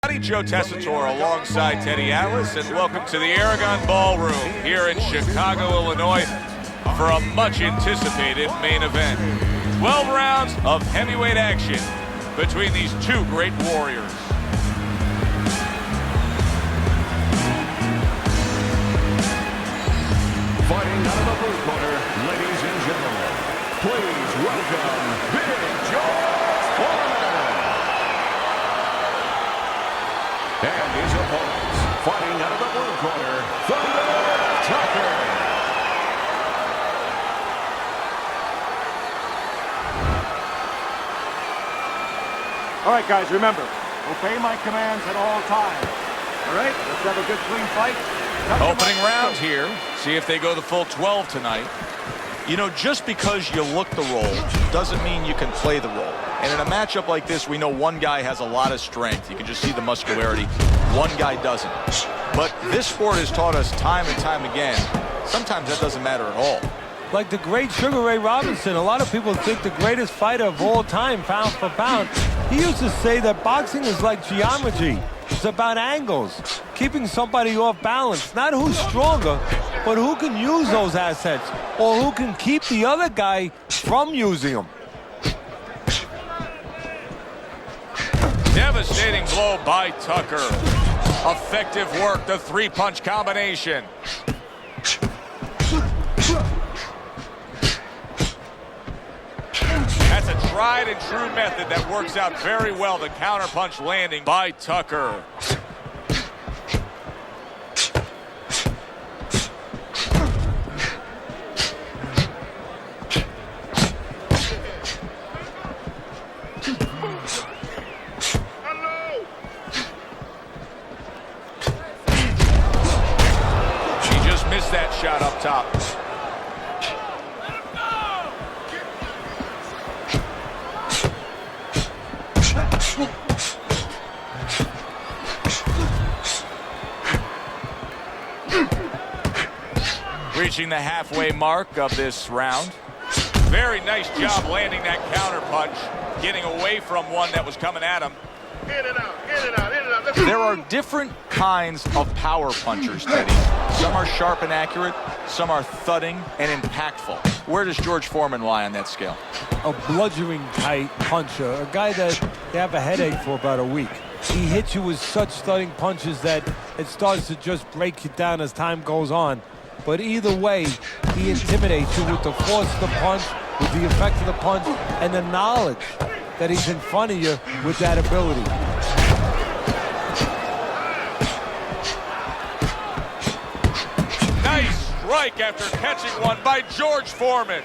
Joe Tessitore alongside Teddy Atlas, and welcome to the Aragon Ballroom here in Chicago, Illinois, for a much-anticipated main event. 12 rounds of heavyweight action between these two great warriors. Fighting out of the blue corner, ladies and gentlemen, please welcome Big George Форман. And his opponents, fighting out of the blue corner, Takers. All right, guys, remember, obey my commands at all times. All right, let's have a good, clean fight. Opening round here. See if they go the full 12 tonight. You know, just because you look the role doesn't mean you can play the role. And in a matchup like this, we know one guy has a lot of strength. You can just see the muscularity. One guy doesn't. But this sport has taught us time and time again, sometimes that doesn't matter at all. Like the great Sugar Ray Robinson, a lot of people think the greatest fighter of all time, pound for pound. He used to say that boxing is like geometry. It's about angles, keeping somebody off balance. Not who's stronger, but who can use those assets, or who can keep the other guy from using them. Devastating blow by Tucker. Effective work, the three-punch combination. That's a tried and true method that works out very well. The counterpunch landing by Tucker. She just missed that shot up top. Reaching the halfway mark of this round. Very nice job landing that counter punch, getting away from one that was coming at him. In and out, in and out, in and out. There are different kinds of power punchers, Teddy. Some are sharp and accurate, some are thudding and impactful. Where does George Форман lie on that scale? A bludgeoning tight puncher, a guy that you have a headache for about a week. He hits you with such thudding punches that it starts to just break you down as time goes on. But either way, he intimidates you with the force of the punch, with the effect of the punch, and the knowledge that he's in front of you with that ability. Nice strike after catching one by George Форман.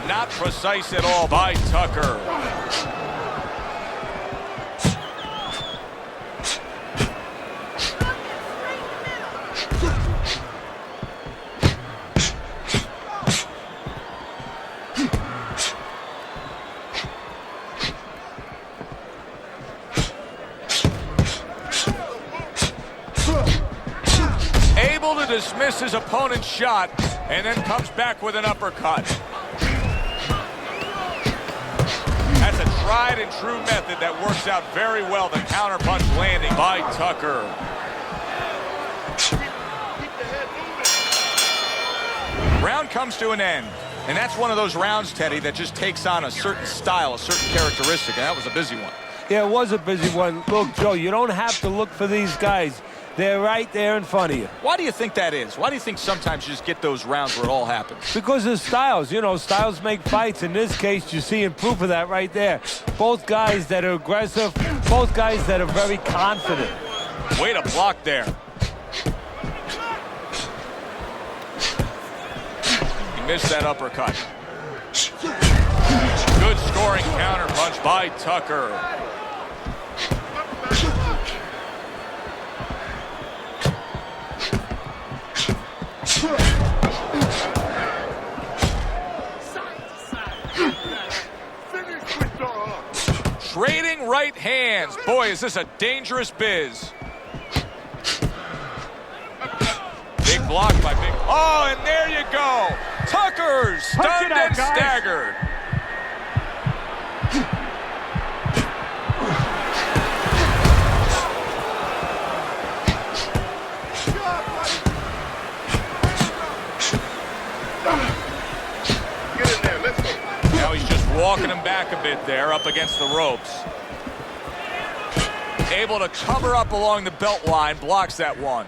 Not precise at all by Tucker. Able to dismiss his opponent's shot and then comes back with an uppercut. That's a tried and true method that works out very well. The counterpunch landing by Tucker. Round comes to an end. And that's one of those rounds, Teddy, that just takes on a certain style, a certain characteristic, and that was a busy one. Yeah, it was a busy one. Look, Joe, you don't have to look for these guys. They're right there in front of you. Why do you think that is? Why do you think sometimes you just get those rounds where it all happens? Because of styles. You know, styles make fights. In this case, you're seeing proof of that right there. Both guys that are aggressive, both guys that are very confident. Way to block there. He missed that uppercut. Good scoring counterpunch by Tucker. Trading right hands. Boy, is this a dangerous biz. Big block by Big. Oh, and there you go. Tucker stunned and staggered. it there up against the ropes. Able to cover up along the belt line, blocks that one.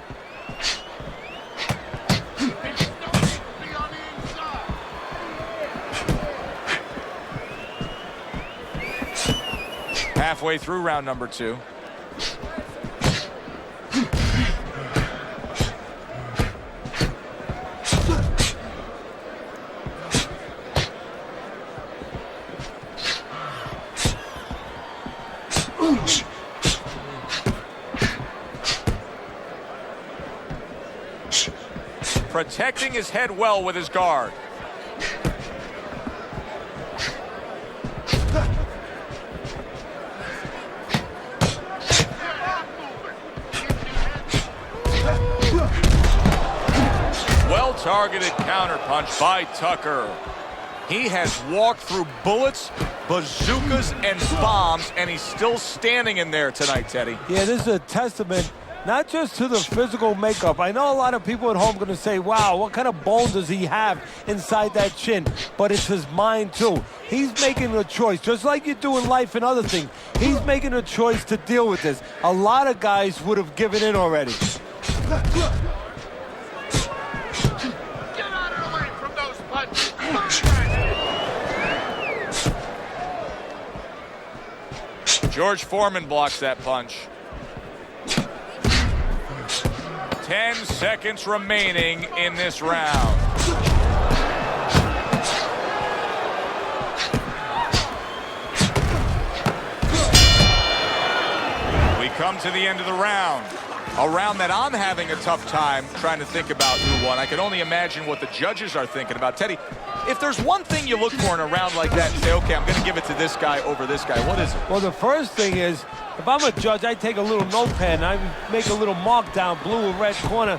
Halfway through round number 2. Protecting his head well with his guard. Well-targeted counterpunch by Tucker. He has walked through bullets, bazookas, and bombs, and he's still standing in there tonight, Teddy. Yeah, this is a testament not just to the physical makeup. I know a lot of people at home are going to say, wow, what kind of bone does he have inside that chin? But it's his mind, too. He's making a choice, just like you do in life and other things. He's making a choice to deal with this. A lot of guys would have given in already. George Foreman blocks that punch. 10 seconds remaining in this round. We come to the end of the round. A round that I'm having a tough time trying to think about who won. I can only imagine what the judges are thinking about. Teddy, if there's one thing you look for in a round like that and say, okay, I'm going to give it to this guy over this guy, what is it? Well, the first thing is, if I'm a judge, I take a little notepad and I make a little mark down, blue or red corner,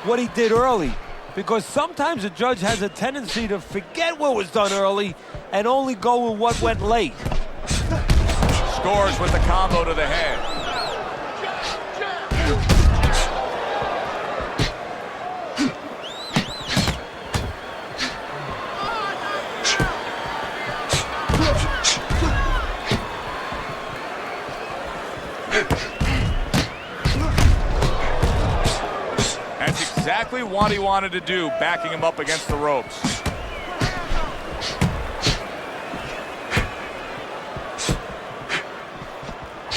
what he did early. Because sometimes a judge has a tendency to forget what was done early and only go with what went late. Scores with the combo to the head. That's exactly what he wanted to do, backing him up against the ropes.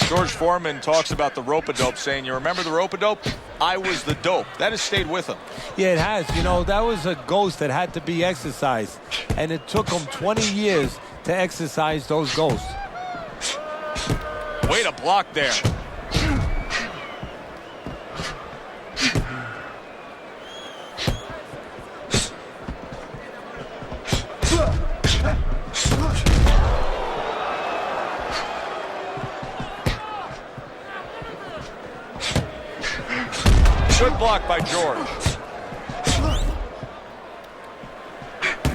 George Foreman talks about the rope-a-dope, saying, you remember the rope-a-dope? I was the dope. That has stayed with him. Yeah, it has. You know, that was a ghost that had to be exercised. And it took him 20 years to exercise those ghosts. Way to block there. Good block by George.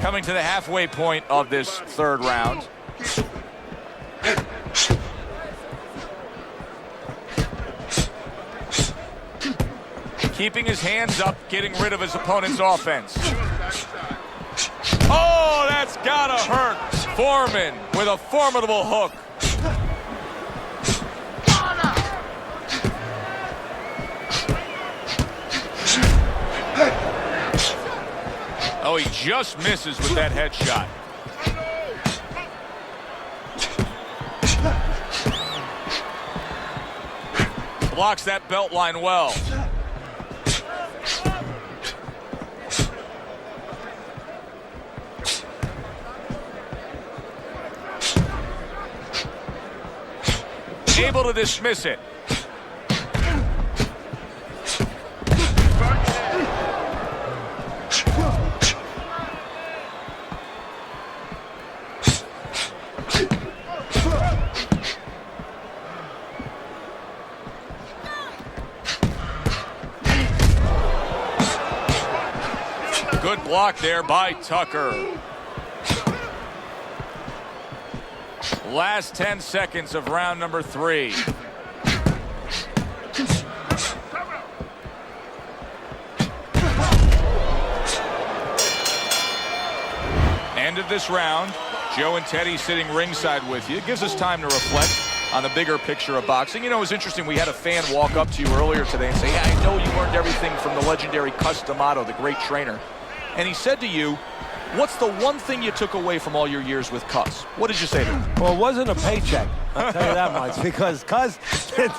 Coming to the halfway point of this third round. Keeping his hands up, getting rid of his opponent's offense. Oh, that's gotta hurt. Foreman with a formidable hook. Oh, he just misses with that headshot. Blocks that belt line well. Able to dismiss it. Good block there by Tucker. Last 10 seconds of round number 3. End of this round. Joe and Teddy sitting ringside with you. It gives us time to reflect on the bigger picture of boxing. You know, it was interesting. We had a fan walk up to you earlier today and say, yeah, I know you learned everything from the legendary Cus D'Amato, the great trainer. And he said to you, what's the one thing you took away from all your years with Cus? What did you say to him? Well, it wasn't a paycheck, I'll tell you that much, because Cus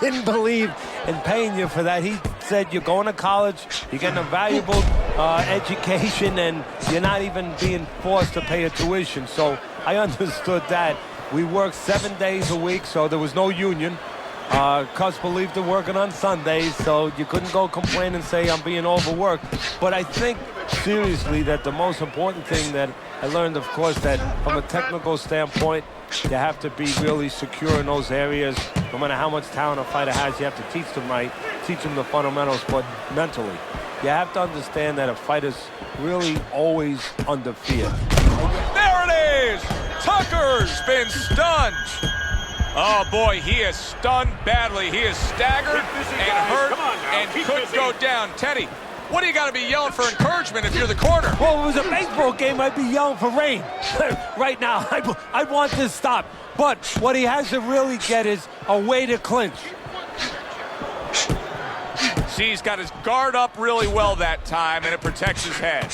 didn't believe in paying you for that. He said you're going to college, you're getting a valuable education, and you're not even being forced to pay a tuition. So I understood that. We worked 7 days a week, so there was no union. Cus believed in working on Sundays, so you couldn't go complain and say I'm being overworked. But I think, seriously, that the most important thing that I learned, of course, that from a technical standpoint, you have to be really secure in those areas. No matter how much talent a fighter has, you have to teach them right, teach them the fundamentals, but mentally. You have to understand that a fighter's really always under fear. There it is! Tucker's been stunned. Oh, boy, he is stunned badly. He is staggered and hurt and could go down. Teddy, what do you got to be yelling for encouragement if you're the corner? Well, if it was a baseball game, I'd be yelling for rain. Right now, I want this stopped. But what he has to really get is a way to clinch. See, he's got his guard up really well that time, and it protects his head.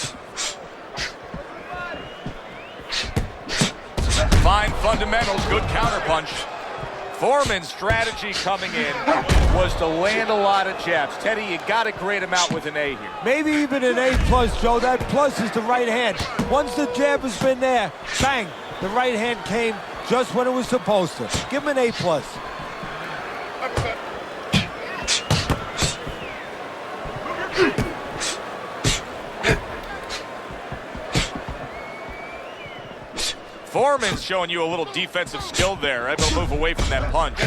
Fine fundamentals, good counterpunch. Foreman's strategy coming in was to land a lot of jabs. Teddy, you got to grade him out with an A here. Maybe even an A+, Joe. That plus is the right hand. Once the jab has been there, bang, the right hand came just when it was supposed to. Give him an A+. Foreman's showing you a little defensive skill there, able to move away from that punch.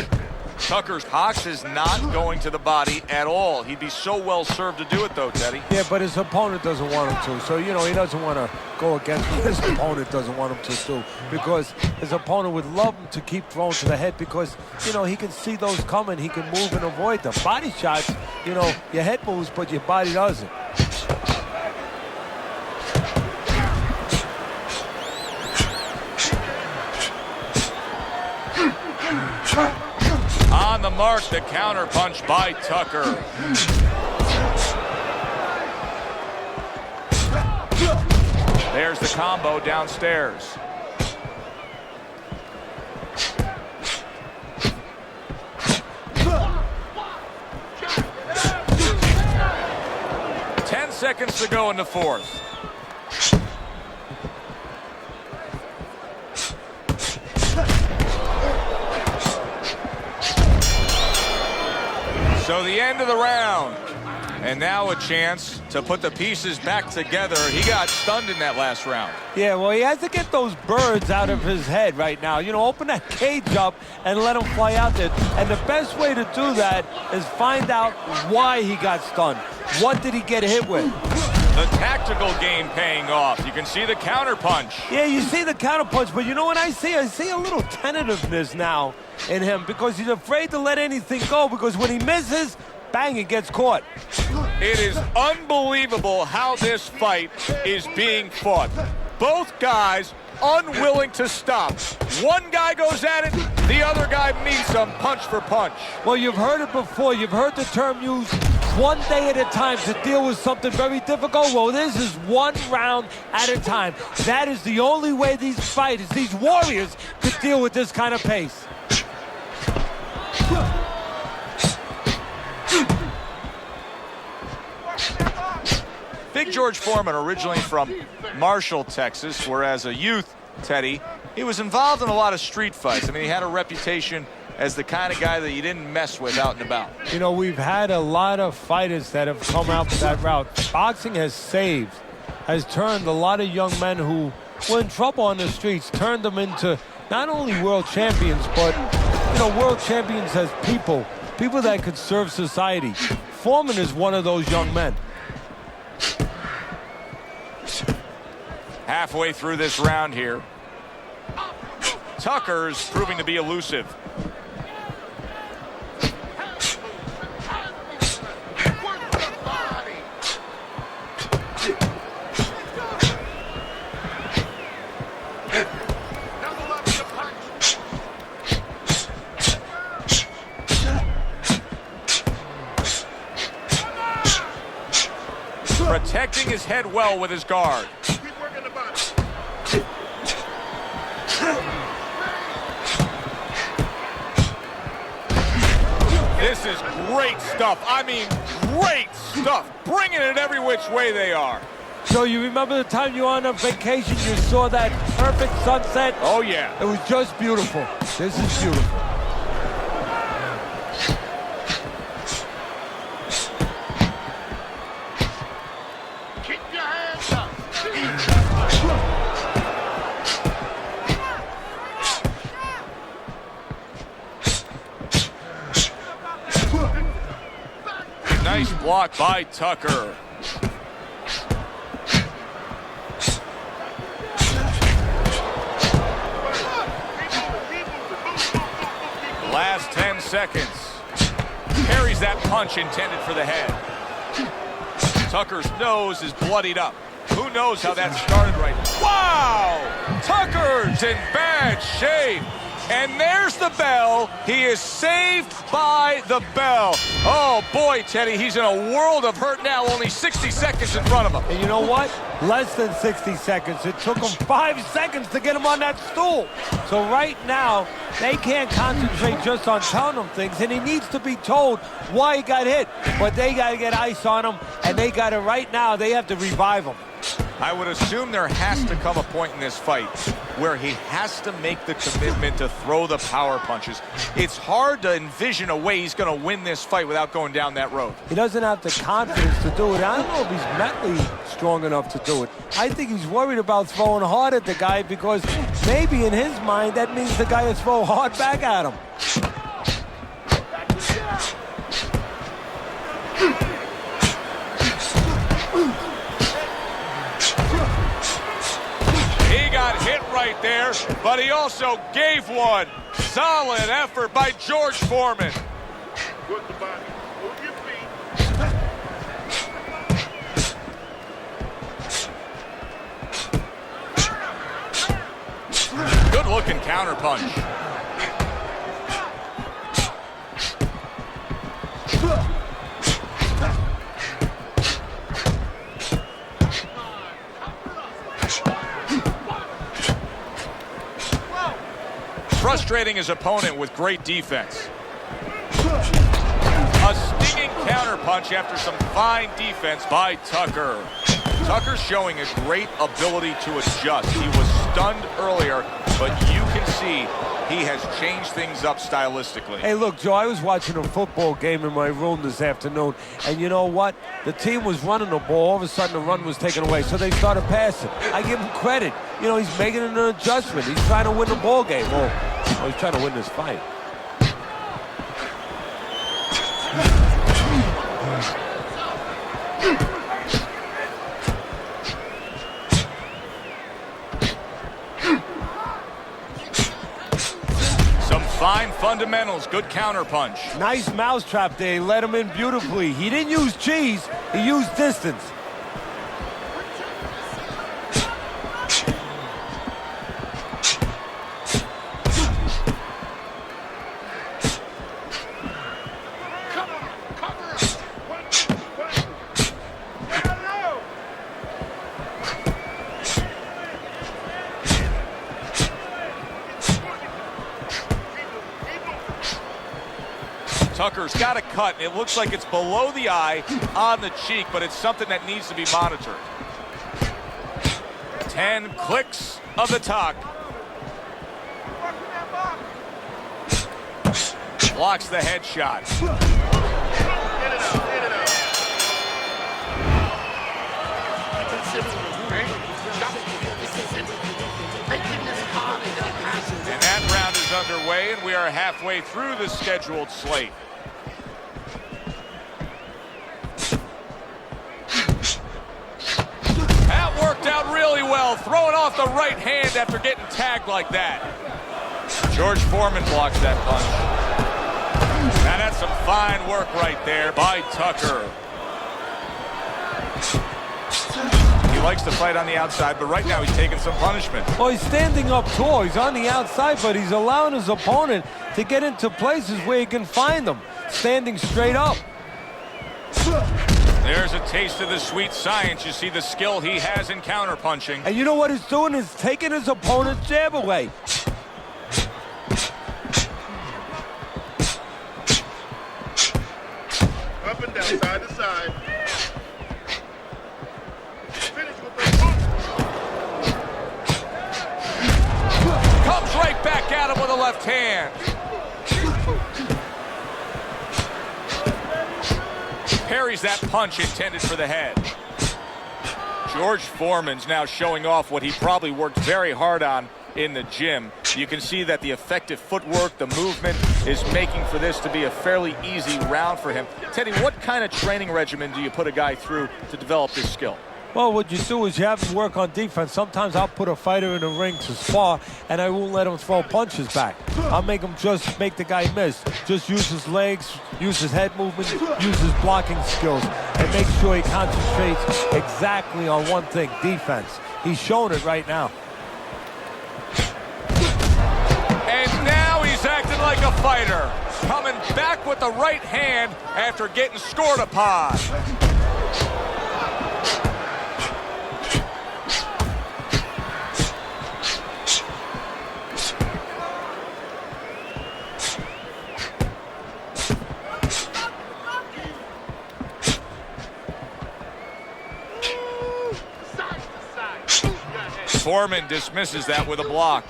Tucker's Cox is not going to the body at all. He'd be so well served to do it, though, Teddy. Yeah, but his opponent doesn't want him to. So, you know, he doesn't want to go against what his opponent doesn't want him to do, because his opponent would love him to keep throwing to the head because, you know, he can see those coming. He can move and avoid them. Body shots, you know, your head moves, but your body doesn't. On the mark, the counterpunch by Tucker. There's the combo downstairs. Ten seconds to go in the fourth. So the end of the round, and now a chance to put the pieces back together. He got stunned in that last round. Yeah, well, he has to get those birds out of his head right now. You know, open that cage up and let him fly out there. And the best way to do that is find out why he got stunned. What did he get hit with? The tactical game paying off. You can see the counterpunch. Yeah, you see the counterpunch, but you know what I see? I see a little tentativeness now in him because he's afraid to let anything go, because when he misses, bang, it gets caught. It is unbelievable how this fight is being fought. Both guys unwilling to stop. One guy goes at it, the other guy meets him punch for punch. Well, you've heard it before. You've heard the term used, one day at a time, to deal with something very difficult. Well, this is one round at a time. That is the only way these fighters, these warriors, could deal with this kind of pace. Big George Foreman, originally from Marshall, Texas, where as a youth, Teddy, he was involved in a lot of street fights. I mean, he had a reputation as the kind of guy that you didn't mess with out and about. You know, we've had a lot of fighters that have come out that route. Boxing has turned a lot of young men who were in trouble on the streets, turned them into not only world champions, but, you know, world champions as people that could serve society. Foreman is one of those young men. Halfway through this round here, Tucker's proving to be elusive. protecting his head well with his guard. Keep working the body. This is great stuff. I mean, great stuff. Bringing it every which way they are. So you remember the time you were on a vacation, you saw that perfect sunset? Oh, yeah. It was just beautiful. This is beautiful. Keep your hands up. Nice block by Tucker. Last 10 seconds. Parries that punch intended for the head. Tucker's nose is bloodied up. Who knows how that started right now? Wow! Tucker's in bad shape. And there's the bell. He is saved by the bell. Oh, boy, Teddy, he's in a world of hurt now. Only 60 seconds in front of him. And you know what? Less than 60 seconds. It took him 5 seconds to get him on that stool. So right now, they can't concentrate just on telling him things, and he needs to be told why he got hit. But they got to get ice on him, and they got to, right now, they have to revive him. I would assume there has to come a point in this fight where he has to make the commitment to throw the power punches. It's hard to envision a way he's going to win this fight without going down that road. He doesn't have the confidence to do it. I don't know if he's mentally strong enough to do it. I think he's worried about throwing hard at the guy because maybe in his mind that means the guy will throw hard back at him. Hit right there, but he also gave one. Solid effort by George Foreman. Work the body. Move your feet. Good looking counter punch. Frustrating his opponent with great defense. A stinging counterpunch after some fine defense by Tucker. Tucker's showing a great ability to adjust. He was stunned earlier, but you can see he has changed things up stylistically. Hey, look, Joe, I was watching a football game in my room this afternoon, and you know what? The team was running the ball. All of a sudden, the run was taken away, so they started passing. I give him credit. You know, he's making an adjustment. He's trying to win the ball game. Well, he's trying to win this fight. Fine fundamentals, good counterpunch. Nice mousetrap there. He let him in beautifully. He didn't use cheese, he used distance. Tucker's got a cut, and it looks like it's below the eye on the cheek, but it's something that needs to be monitored. 10 clicks of the talk. Blocks the headshot. And that round is underway, and we are halfway through the scheduled slate. That worked out really well, throwing off the right hand after getting tagged like that. George Foreman blocks that punch. Now that's some fine work right there by Tucker. He likes to fight on the outside, but right now he's taking some punishment. Well, he's standing up tall. He's on the outside, but he's allowing his opponent to get into places where he can find them, standing straight up. There's a taste of the sweet science. You see the skill he has in counterpunching. And you know what he's doing is taking his opponent's jab away. Up and down, side to side. Finish with the punch. Comes right back at him with a left hand. Parries that punch intended for the head. George Foreman's now showing off what he probably worked very hard on in the gym. You can see that the effective footwork, the movement, is making for this to be a fairly easy round for him. Teddy, what kind of training regimen do you put a guy through to develop this skill? Well, what you do is you have him work on defense. Sometimes I'll put a fighter in the ring to spar, and I won't let him throw punches back. I'll make him just make the guy miss. Just use his legs, use his head movement, use his blocking skills, and make sure he concentrates exactly on one thing, defense. He's showing it right now. And now he's acting like a fighter. Coming back with the right hand after getting scored upon. Foreman dismisses that with a block.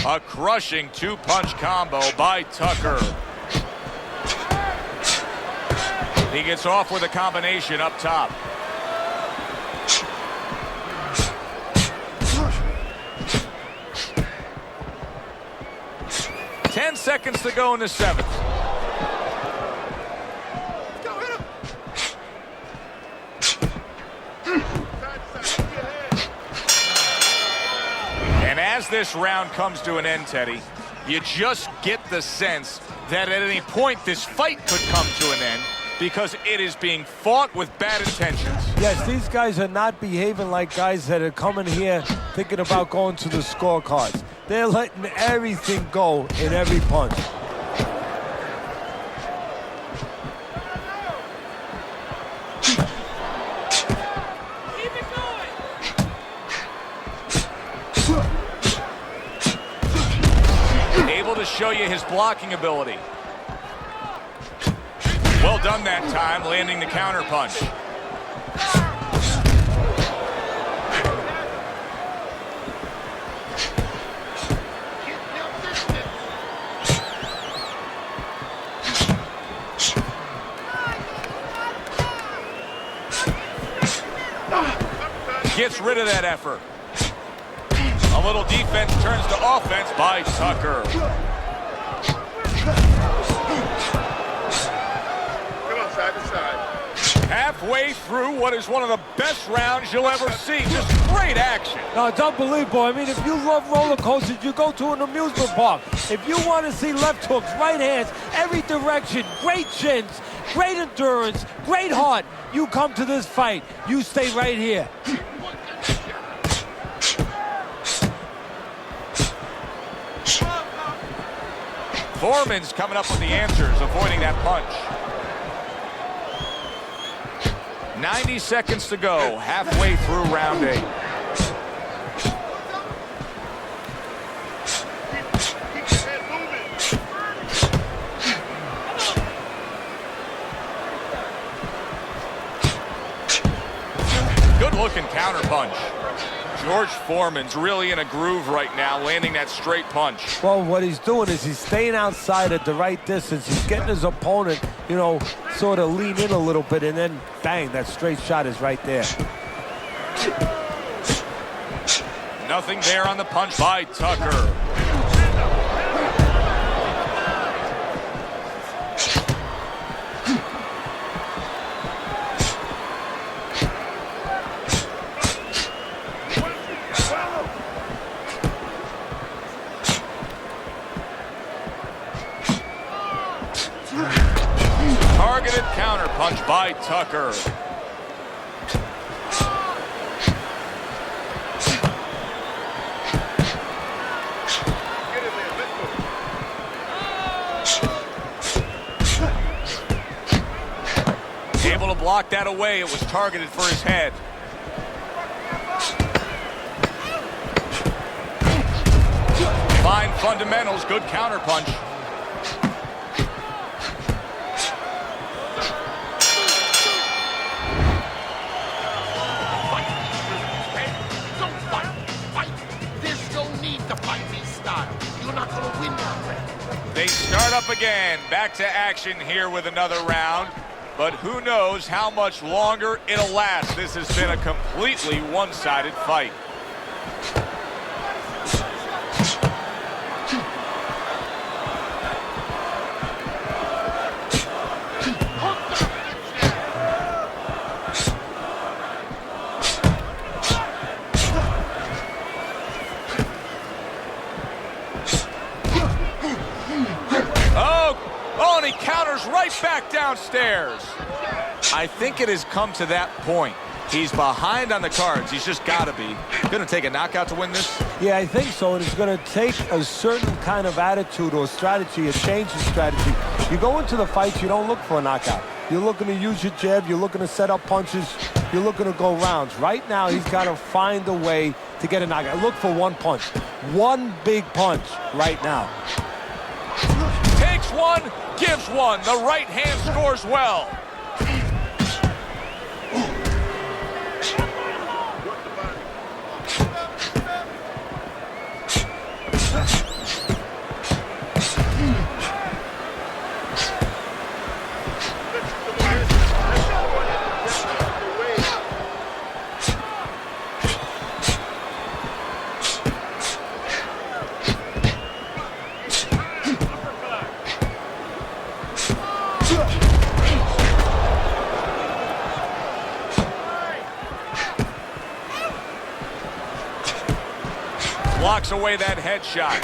A crushing two-punch combo by Tucker. He gets off with a combination up top. Ten seconds to go in the seventh. And as this round comes to an end, Teddy, you just get the sense that at any point this fight could come to an end, because it is being fought with bad intentions. Yes, these guys are not behaving like guys that are coming here thinking about going to the scorecards. They're letting everything go in every punch. Keep it going. Able to show you his blocking ability. Well done that time, landing the counter punch. Gets rid of that effort. A little defense turns to offense by Tucker. Halfway through what is one of the best rounds you'll ever see. Just great action. No, it's unbelievable. I mean, if you love roller coasters, you go to an amusement park. If you want to see left hooks, right hands, every direction, great chins, great endurance, great heart, you come to this fight. You stay right here. Foreman's coming up with the answers, avoiding that punch. 90 seconds to go, halfway through round 8. Good-looking counterpunch. George Foreman's really in a groove right now, landing that straight punch. Well, what he's doing is he's staying outside at the right distance. He's getting his opponent, you know, sort of lean in a little bit, and then bang, that straight shot is right there. Nothing there on the punch by Tucker. Brilliant counterpunch by Tucker. Able to block that away. It was targeted for his head. Fine fundamentals, good counterpunch. There's no need to fight me style. You're not going to win that way. They start up again. Back to action here with another round. But who knows how much longer it'll last. This has been a completely one-sided fight. Oh, and he counters right back downstairs. I think it has come to that point. He's behind on the cards. He's just got to be. Going to take a knockout to win this? Yeah, I think so. And it's going to take a certain kind of attitude or strategy, a change in strategy. You go into the fights, you don't look for a knockout. You're looking to use your jab. You're looking to set up punches. You're looking to go rounds. Right now, he's got to find a way to get a knockout. Look for one punch. One big punch right now. Takes one, gives one. The right hand scores well. Blocks away that headshot.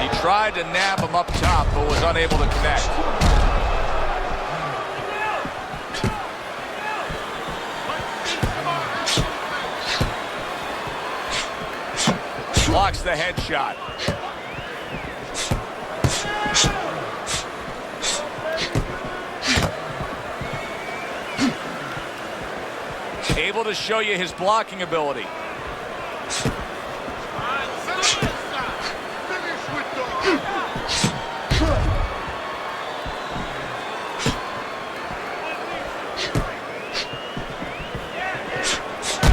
He tried to nab him up top, but was unable to connect. Blocks the headshot. Able to show you his blocking ability.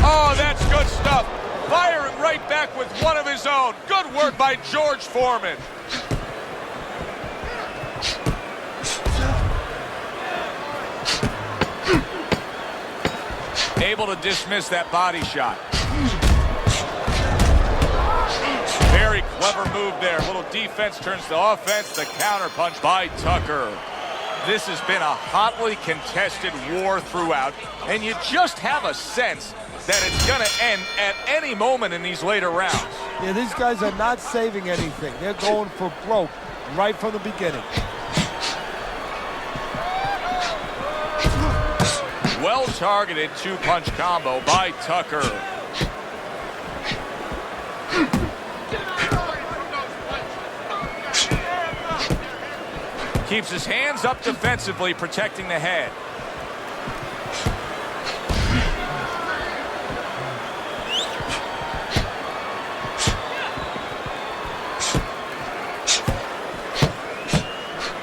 Oh, that's good stuff. Firing right back with one of his own. Good work by George Foreman. Able to dismiss that body shot. Very clever move there. A little defense turns to offense. The counterpunch by Tucker. This has been a hotly contested war throughout, and you just have a sense that it's going to end at any moment in these later rounds. Yeah, these guys are not saving anything. They're going for broke right from the beginning. Well-targeted two-punch combo by Tucker. Keeps his hands up defensively, protecting the head.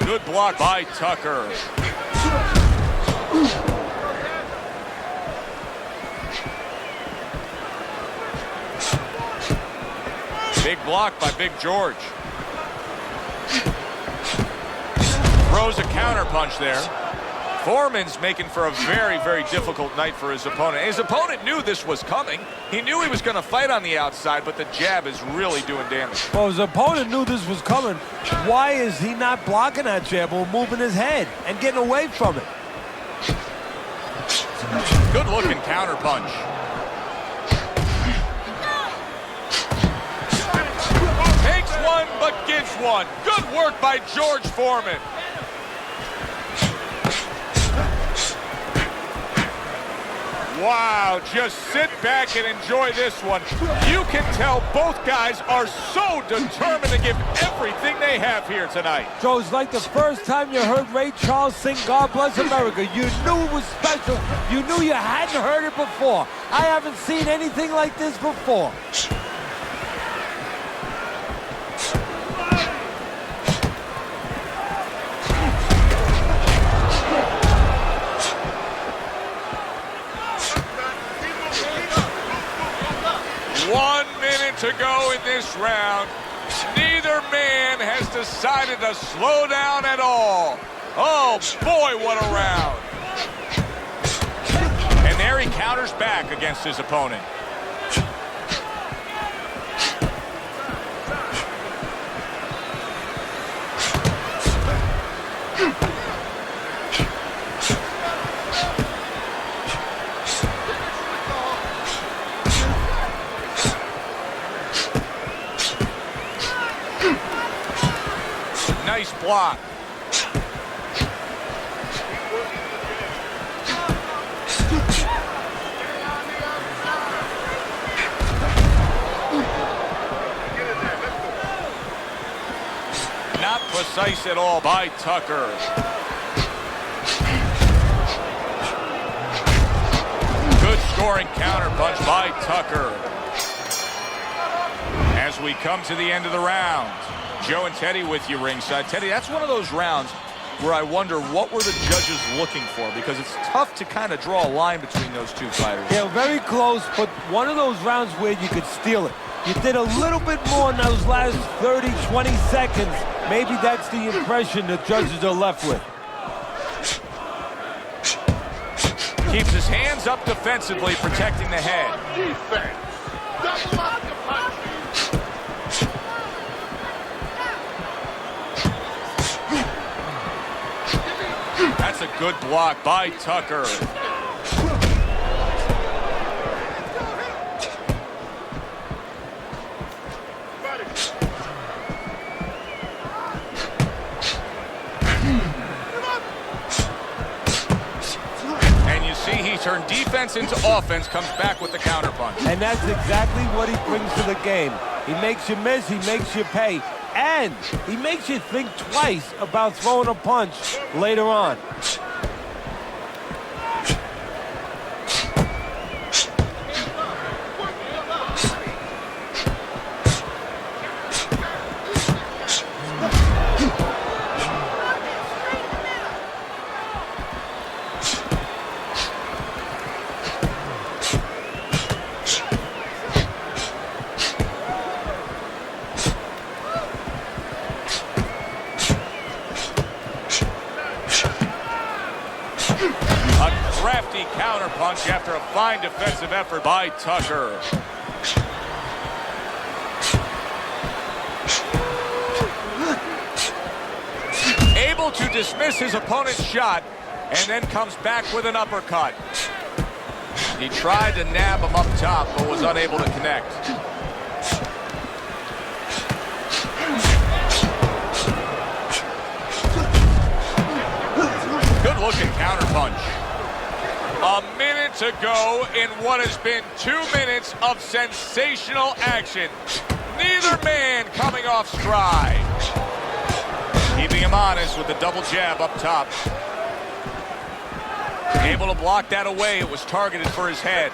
Good block by Tucker. Big block by Big George. Throws a counterpunch there. Forman's making for a very, very difficult night for his opponent. His opponent knew this was coming. He knew he was going to fight on the outside, but the jab is really doing damage. Well, his opponent knew this was coming. Why is he not blocking that jab or moving his head and getting away from it? Good looking counter punch. Takes one, but gives one. Good work by George Foreman. Wow, just sit back and enjoy this one. You can tell both guys are so determined to give everything they have here tonight. So it's like the first time you heard Ray Charles sing God Bless America. You knew it was special. You knew you hadn't heard it before. I haven't seen anything like this before. To go in this round. Neither man has decided to slow down at all. Oh boy, what a round. And there he counters back against his opponent. Nice block. Not precise at all by Tucker. Good scoring counter punch by Tucker. As we come to the end of the round. Joe and Teddy with you ringside. Teddy, that's one of those rounds where I wonder what were the judges looking for, because it's tough to kind of draw a line between those two fighters. Yeah, very close, but one of those rounds where you could steal it. You did a little bit more in those last 30, 20 seconds. Maybe that's the impression the judges are left with. Keeps his hands up defensively, protecting the head. Defense. Double up the punch. That's a good block by Tucker. And you see he turned defense into offense, comes back with the counter punch. And that's exactly what he brings to the game. He makes you miss, he makes you pay. And he makes you think twice about throwing a punch later on. Punch after a fine defensive effort by Tucker. Able to dismiss his opponent's shot and then comes back with an uppercut. He tried to nab him up top but was unable to connect. Good looking counter punch. A minute to go in what has been 2 minutes of sensational action. Neither man coming off stride. Keeping him honest with the double jab up top. Able to block that away. It was targeted for his head.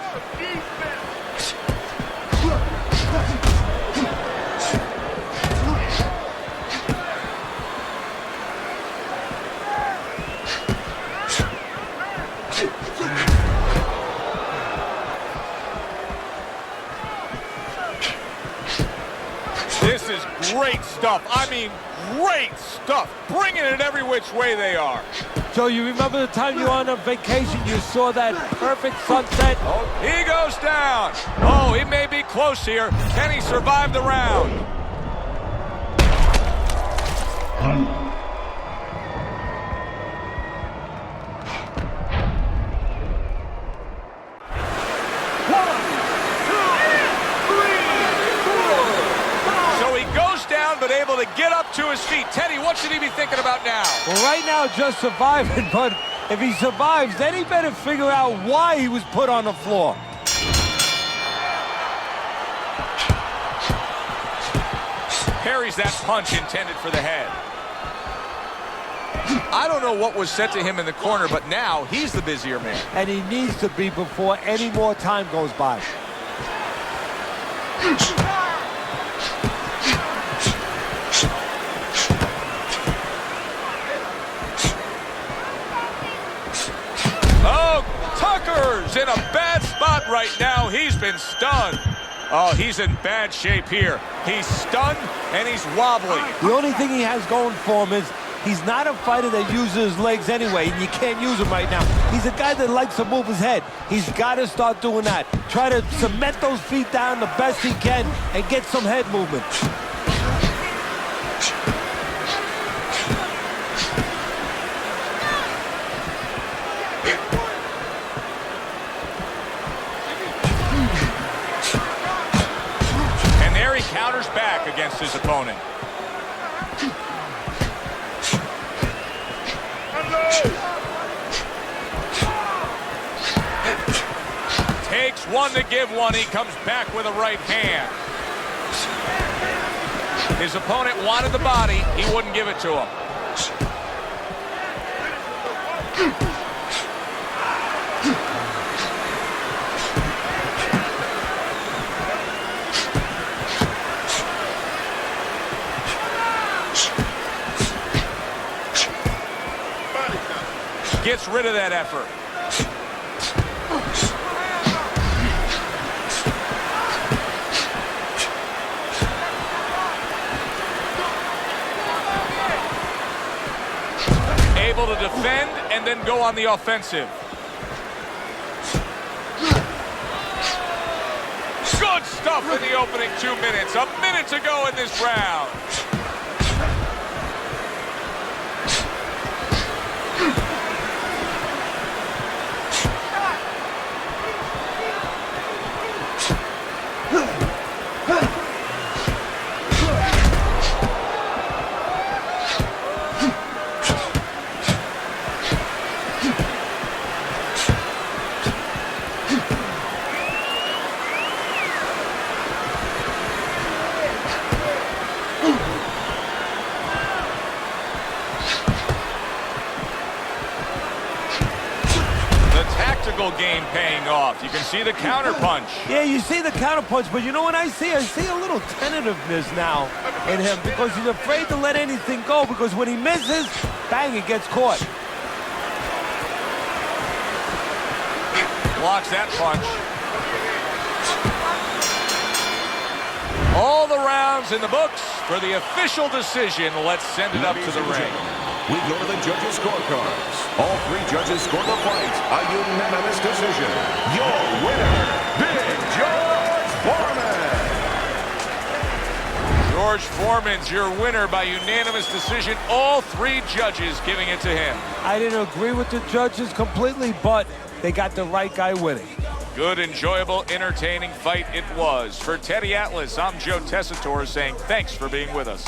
This is great stuff. I mean, great stuff. Bringing it every which way they are. Joe, you remember the time you were on a vacation, you saw that perfect sunset? Oh, he goes down. Oh, he may be close here. Can he survive the round? But able to get up to his feet. Teddy, what should he be thinking about now? Well, right now, just surviving, but if he survives, then he better figure out why he was put on the floor. Parries that punch intended for the head. I don't know what was said to him in the corner, but now he's the busier man. And he needs to be before any more time goes by. Oh, Tucker's in a bad spot right now. He's been stunned. Oh, he's in bad shape here. He's stunned and he's wobbly. The only thing he has going for him is he's not a fighter that uses his legs anyway, and you can't use him right now. He's a guy that likes to move his head. He's got to start doing that. Try to cement those feet down the best he can and get some head movement. Counters back against his opponent. Takes one to give one. He comes back with a right hand. His opponent wanted the body. He wouldn't give it to him. Gets rid of that effort. Able to defend and then go on the offensive. Good stuff in the opening 2 minutes. A minute to go in this round. Game paying off. You can see the counter punch. Yeah, you see the counter punch, but you know what I see? I see a little tentativeness now in him because he's afraid to let anything go because when he misses, bang, it gets caught. Blocks that punch. All the rounds in the books for the official decision. Let's send it up to the ring. We go to the judges' scorecards. All three judges scored the fight a unanimous decision. Your winner, Big George Foreman. George Foreman's your winner by unanimous decision. All three judges giving it to him. I didn't agree with the judges completely, but they got the right guy winning. Good, enjoyable, entertaining fight it was. For Teddy Atlas, I'm Joe Tessitore saying thanks for being with us.